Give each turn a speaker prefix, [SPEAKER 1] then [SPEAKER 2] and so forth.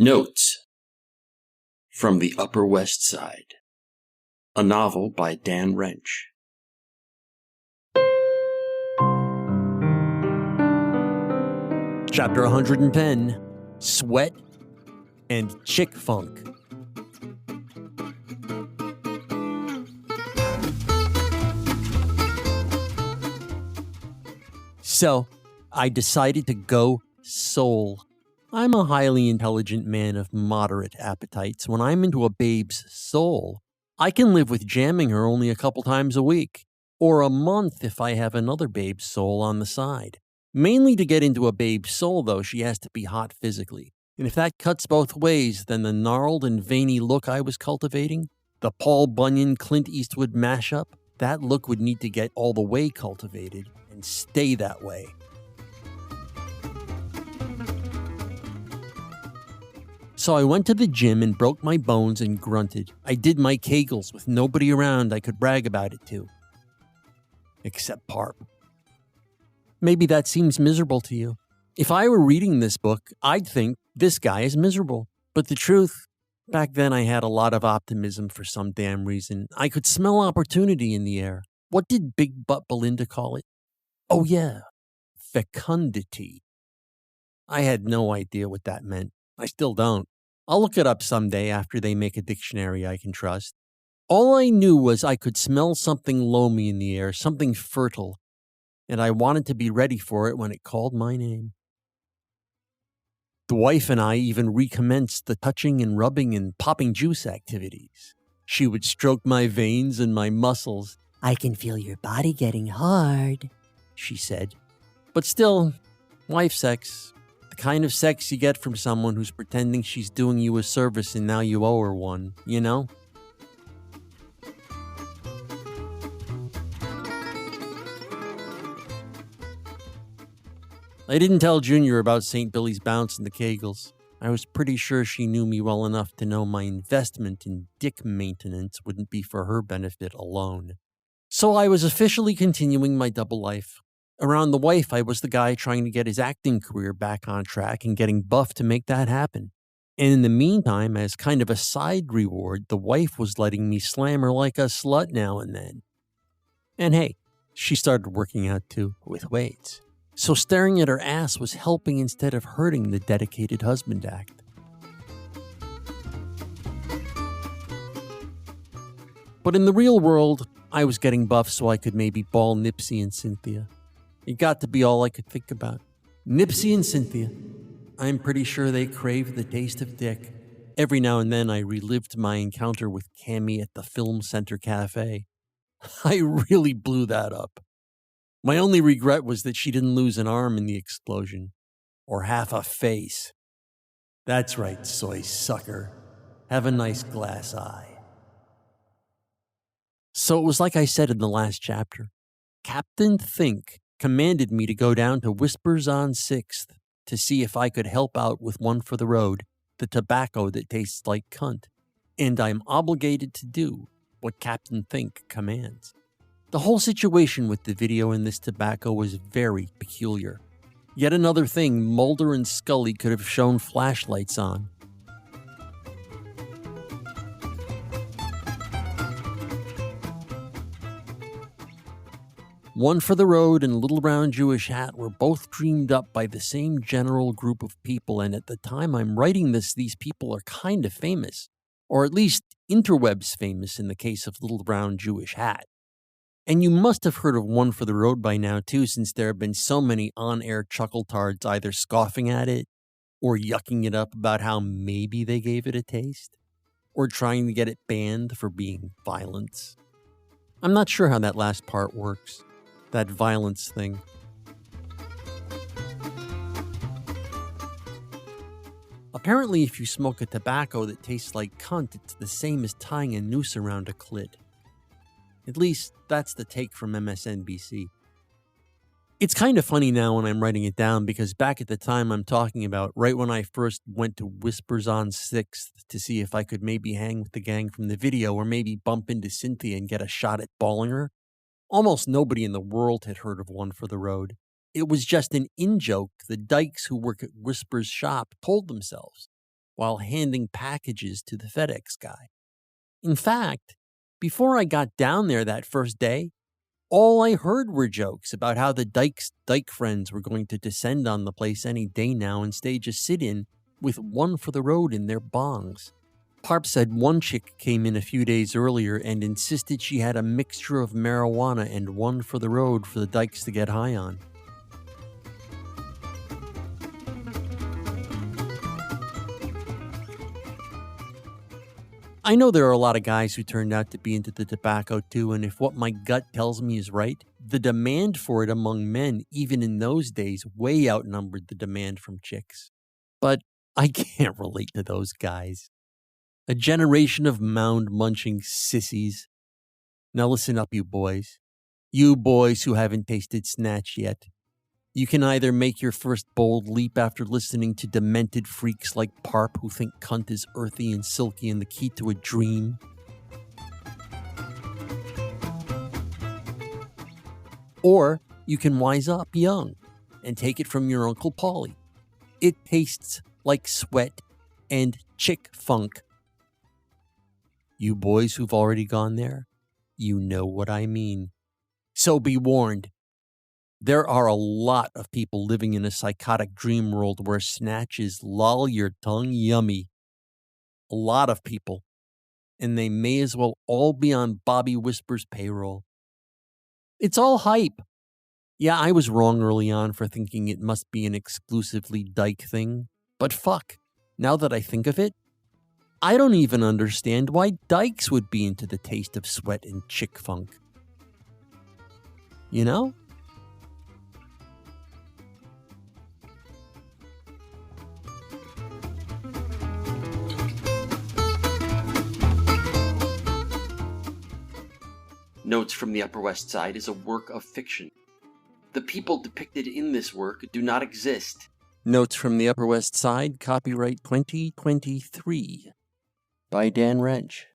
[SPEAKER 1] Notes from the Upper West Side, a novel by Dan Wrench.
[SPEAKER 2] Chapter 110, Sweat and Chickfunk. So, I decided to go soul. I'm a highly intelligent man of moderate appetites. When I'm into a babe's soul, I can live with jamming her only a couple times a week, or a month if I have another babe's soul on the side. Mainly to get into a babe's soul, though, she has to be hot physically. And if that cuts both ways, then the gnarled and veiny look I was cultivating, the Paul Bunyan Clint Eastwood mashup, that look would need to get all the way cultivated and stay that way. So I went to the gym and broke my bones and grunted. I did my Kegels with nobody around I could brag about it to. Except Parp. Maybe that seems miserable to you. If I were reading this book, I'd think this guy is miserable. But the truth, back then I had a lot of optimism for some damn reason. I could smell opportunity in the air. What did Big Butt Belinda call it? Oh yeah, fecundity. I had no idea what that meant. I still don't. I'll look it up someday after they make a dictionary I can trust. All I knew was I could smell something loamy in the air, something fertile, and I wanted to be ready for it when it called my name. The wife and I even recommenced the touching and rubbing and popping juice activities. She would stroke my veins and my muscles. "I can feel your body getting hard," she said. But still, wife sex. The kind of sex you get from someone who's pretending she's doing you a service and now you owe her one, you know? I didn't tell Junior about St. Billy's Bounce and the Kegels. I was pretty sure she knew me well enough to know my investment in dick maintenance wouldn't be for her benefit alone. So I was officially continuing my double life. Around the wife, I was the guy trying to get his acting career back on track and getting buff to make that happen. And in the meantime, as kind of a side reward, the wife was letting me slam her like a slut now and then. And hey, she started working out too, with weights. So staring at her ass was helping instead of hurting the dedicated husband act. But in the real world, I was getting buff so I could maybe ball Nipsey and Cynthia. It got to be all I could think about. Nipsey and Cynthia. I'm pretty sure they craved the taste of dick. Every now and then I relived my encounter with Cammie at the Film Center Cafe. I really blew that up. My only regret was that she didn't lose an arm in the explosion. Or half a face. That's right, soy sucker. Have a nice glass eye. So it was like I said in the last chapter. Captain Think commanded me to go down to Whispers on 6th to see if I could help out with One for the Road, the tobacco that tastes like cunt. And I'm obligated to do what Captain Think commands. The whole situation with the video and this tobacco was very peculiar. Yet another thing Mulder and Scully could have shown flashlights on. One for the Road and Little Round Jewish Hat were both dreamed up by the same general group of people, and at the time I'm writing this, these people are kind of famous. Or at least interwebs famous in the case of Little Round Jewish Hat. And you must have heard of One for the Road by now too, since there have been so many on-air chuckletards either scoffing at it, or yucking it up about how maybe they gave it a taste, or trying to get it banned for being violence. I'm not sure how that last part works. That violence thing. Apparently, if you smoke a tobacco that tastes like cunt, it's the same as tying a noose around a clit. At least, that's the take from MSNBC. It's kind of funny now when I'm writing it down because back at the time I'm talking about, right when I first went to Whispers on 6th to see if I could maybe hang with the gang from the video or maybe bump into Cynthia and get a shot at balling her, almost nobody in the world had heard of One for the Road. It was just an in-joke the dykes who work at Whisper's shop told themselves. while handing packages to the FedEx guy. In fact, before I got down there that first day, all I heard were jokes about how the dyke friends were going to descend on the place any day now and stage a sit-in with one for the road in their bongs. Parp said one chick came in a few days earlier and insisted she had a mixture of marijuana and one for the road for the dykes to get high on. I know there are a lot of guys who turned out to be into the tobacco too, and if what my gut tells me is right, the demand for it among men, even in those days, way outnumbered the demand from chicks. But I can't relate to those guys. A generation of mound-munching sissies. Now listen up, you boys. You boys who haven't tasted snatch yet. You can either make your first bold leap after listening to demented freaks like Parp who think cunt is earthy and silky and the key to a dream. Or you can wise up young and take it from your Uncle Paulie. It tastes like sweat and Chickfunk. You boys who've already gone there, you know what I mean. So be warned. There are a lot of people living in a psychotic dream world where snatches lull your tongue yummy. A lot of people. And they may as well all be on Bobby Whisper's payroll. It's all hype. Yeah, I was wrong early on for thinking it must be an exclusively dyke thing. But fuck, now that I think of it, I don't even understand why dykes would be into the taste of sweat and Chickfunk. You know?
[SPEAKER 1] Notes from the Upper West Side is a work of fiction. The people depicted in this work do not exist.
[SPEAKER 2] Notes from the Upper West Side, copyright 2023, by Dan Wrench.